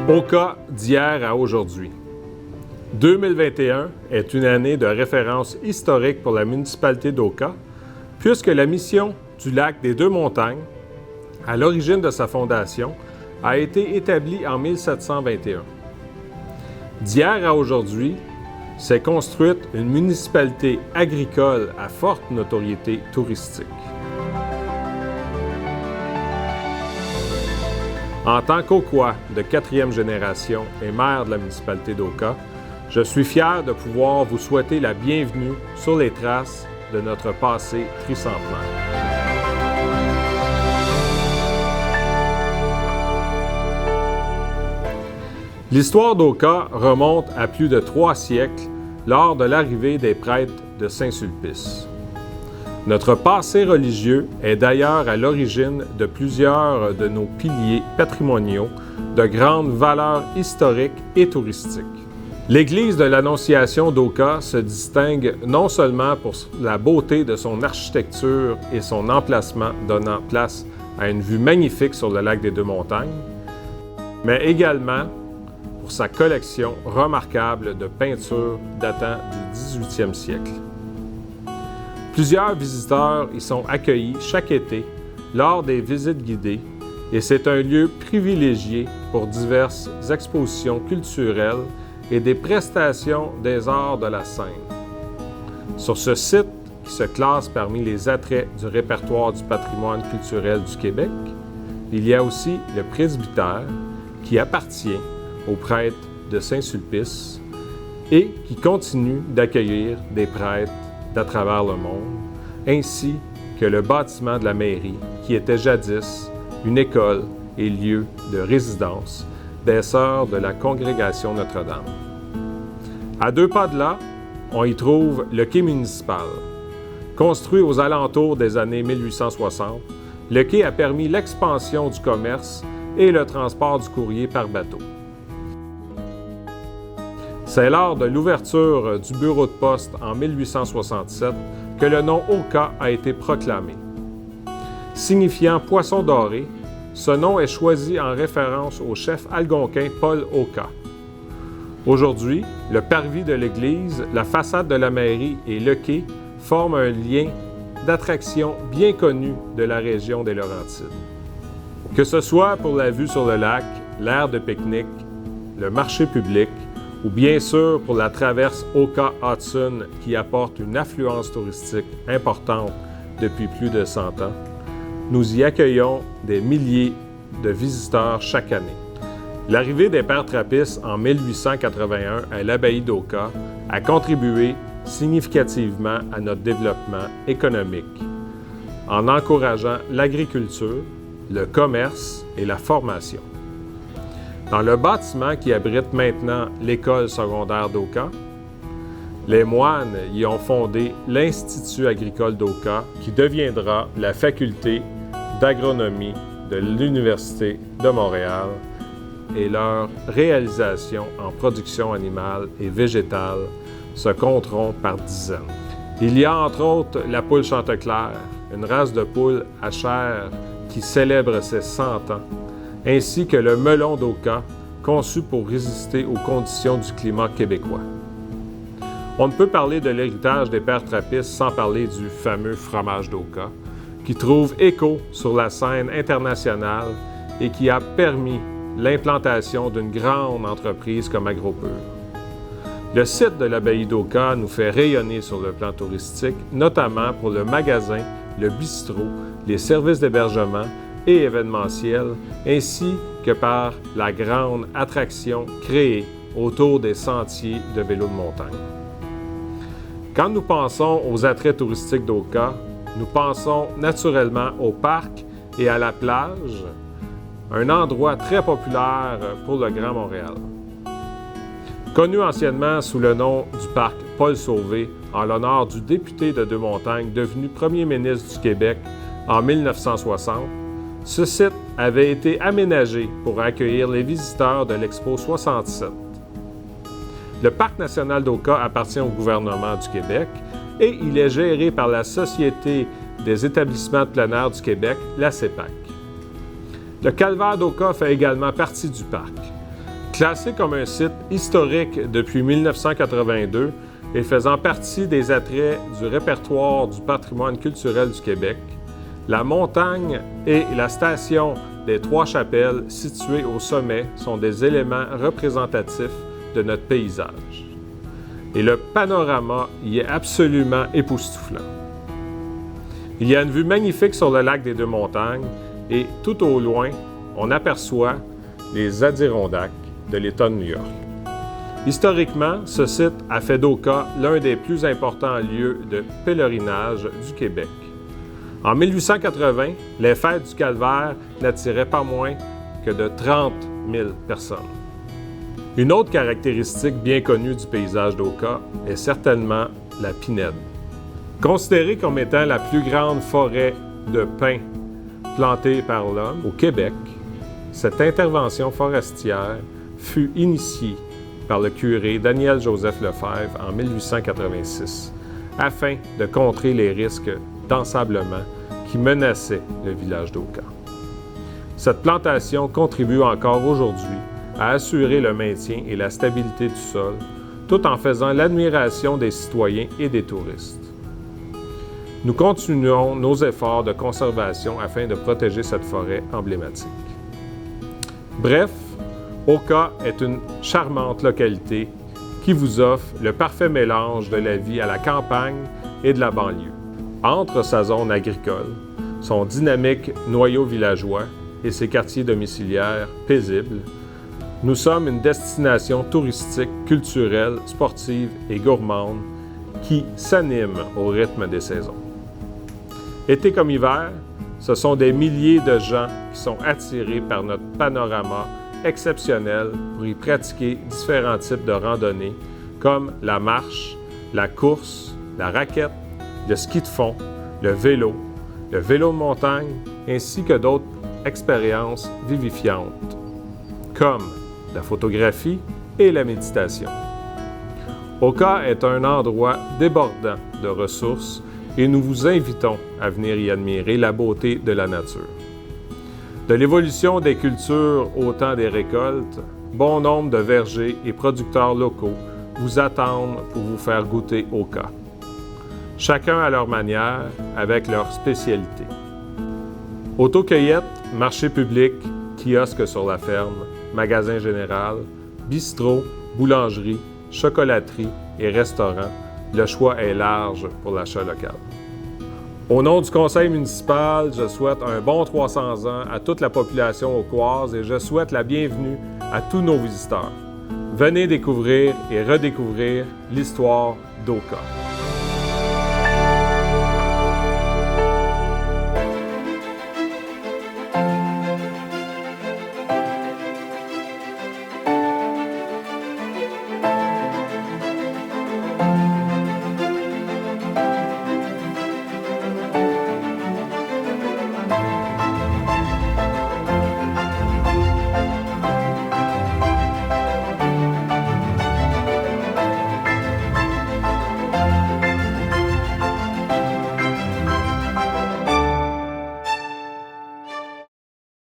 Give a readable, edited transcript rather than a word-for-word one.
Oka d'hier à aujourd'hui. 2021 est une année de référence historique pour la municipalité d'Oka, puisque la mission du lac des Deux-Montagnes, à l'origine de sa fondation, a été établie en 1721. D'hier à aujourd'hui, s'est construite une municipalité agricole à forte notoriété touristique. En tant qu'Okois de 4e génération et maire de la municipalité d'Oka, je suis fier de pouvoir vous souhaiter la bienvenue sur les traces de notre passé tricentenaire. L'histoire d'Oka remonte à plus de 3 siècles lors de l'arrivée des prêtres de Saint-Sulpice. Notre passé religieux est d'ailleurs à l'origine de plusieurs de nos piliers patrimoniaux de grande valeur historique et touristique. L'église de l'Annonciation d'Oka se distingue non seulement pour la beauté de son architecture et son emplacement donnant place à une vue magnifique sur le lac des Deux-Montagnes, mais également pour sa collection remarquable de peintures datant du 18e siècle. Plusieurs visiteurs y sont accueillis chaque été lors des visites guidées et c'est un lieu privilégié pour diverses expositions culturelles et des prestations des arts de la scène. Sur ce site, qui se classe parmi les attraits du répertoire du patrimoine culturel du Québec, il y a aussi le presbytère qui appartient aux prêtres de Saint-Sulpice et qui continue d'accueillir des prêtres d'à travers le monde, ainsi que le bâtiment de la mairie qui était jadis une école et lieu de résidence des sœurs de la congrégation Notre-Dame. À 2 pas de là, on y trouve le quai municipal. Construit aux alentours des années 1860, le quai a permis l'expansion du commerce et le transport du courrier par bateau. C'est lors de l'ouverture du bureau de poste en 1867 que le nom Oka a été proclamé. Signifiant poisson doré, ce nom est choisi en référence au chef algonquin Paul Oka. Aujourd'hui, le parvis de l'église, la façade de la mairie et le quai forment un lien d'attraction bien connu de la région des Laurentides. Que ce soit pour la vue sur le lac, l'aire de pique-nique, le marché public, ou bien sûr pour la traverse Oka-Hudson qui apporte une affluence touristique importante depuis plus de 100 ans, nous y accueillons des milliers de visiteurs chaque année. L'arrivée des pères trappistes en 1881 à l'abbaye d'Oka a contribué significativement à notre développement économique en encourageant l'agriculture, le commerce et la formation. Dans le bâtiment qui abrite maintenant l'école secondaire d'Oka, les moines y ont fondé l'Institut agricole d'Oka qui deviendra la faculté d'agronomie de l'Université de Montréal et leurs réalisations en production animale et végétale se compteront par dizaines. Il y a entre autres la poule Chanteclair, une race de poule à chair qui célèbre ses 100 ans, ainsi que le melon d'Oka, conçu pour résister aux conditions du climat québécois. On ne peut parler de l'héritage des pères trappistes sans parler du fameux fromage d'Oka, qui trouve écho sur la scène internationale et qui a permis l'implantation d'une grande entreprise comme AgroPure. Le site de l'abbaye d'Oka nous fait rayonner sur le plan touristique, notamment pour le magasin, le bistrot, les services d'hébergement et événementiels, ainsi que par la grande attraction créée autour des sentiers de vélo de montagne. Quand nous pensons aux attraits touristiques d'Oka, nous pensons naturellement au parc et à la plage, un endroit très populaire pour le Grand Montréal. Connu anciennement sous le nom du parc Paul Sauvé, en l'honneur du député de Deux-Montagnes devenu premier ministre du Québec en 1960, ce site avait été aménagé pour accueillir les visiteurs de l'Expo 67. Le Parc national d'Oka appartient au gouvernement du Québec et il est géré par la Société des établissements de plein air du Québec, la CEPAC. Le calvaire d'Oka fait également partie du parc. Classé comme un site historique depuis 1982 et faisant partie des attraits du répertoire du patrimoine culturel du Québec, la montagne et la station des Trois-Chapelles, situées au sommet, sont des éléments représentatifs de notre paysage. Et le panorama y est absolument époustouflant. Il y a une vue magnifique sur le lac des Deux-Montagnes et tout au loin, on aperçoit les Adirondacks de l'État de New York. Historiquement, ce site a fait d'Oka l'un des plus importants lieux de pèlerinage du Québec. En 1880, les Fêtes du Calvaire n'attiraient pas moins que de 30 000 personnes. Une autre caractéristique bien connue du paysage d'Oka est certainement la pinède. Considérée comme étant la plus grande forêt de pins plantée par l'homme au Québec, cette intervention forestière fut initiée par le curé Daniel-Joseph Lefebvre en 1886 afin de contrer les risques d'ensablement qui menaçaient le village d'Oka. Cette plantation contribue encore aujourd'hui à assurer le maintien et la stabilité du sol, tout en faisant l'admiration des citoyens et des touristes. Nous continuons nos efforts de conservation afin de protéger cette forêt emblématique. Bref, Oka est une charmante localité qui vous offre le parfait mélange de la vie à la campagne et de la banlieue. Entre sa zone agricole, son dynamique noyau villageois et ses quartiers domiciliaires paisibles, nous sommes une destination touristique, culturelle, sportive et gourmande qui s'anime au rythme des saisons. Été comme hiver, ce sont des milliers de gens qui sont attirés par notre panorama exceptionnel pour y pratiquer différents types de randonnées comme la marche, la course, la raquette, le ski de fond, le vélo de montagne, ainsi que d'autres expériences vivifiantes, comme la photographie et la méditation. Oka est un endroit débordant de ressources et nous vous invitons à venir y admirer la beauté de la nature. De l'évolution des cultures au temps des récoltes, bon nombre de vergers et producteurs locaux vous attendent pour vous faire goûter Oka. Chacun à leur manière, avec leur spécialité. Autocueillette, marché public, kiosque sur la ferme, magasin général, bistrot, boulangerie, chocolaterie et restaurant, le choix est large pour l'achat local. Au nom du conseil municipal, je souhaite un bon 300 ans à toute la population aucoise et je souhaite la bienvenue à tous nos visiteurs. Venez découvrir et redécouvrir l'histoire d'Oka.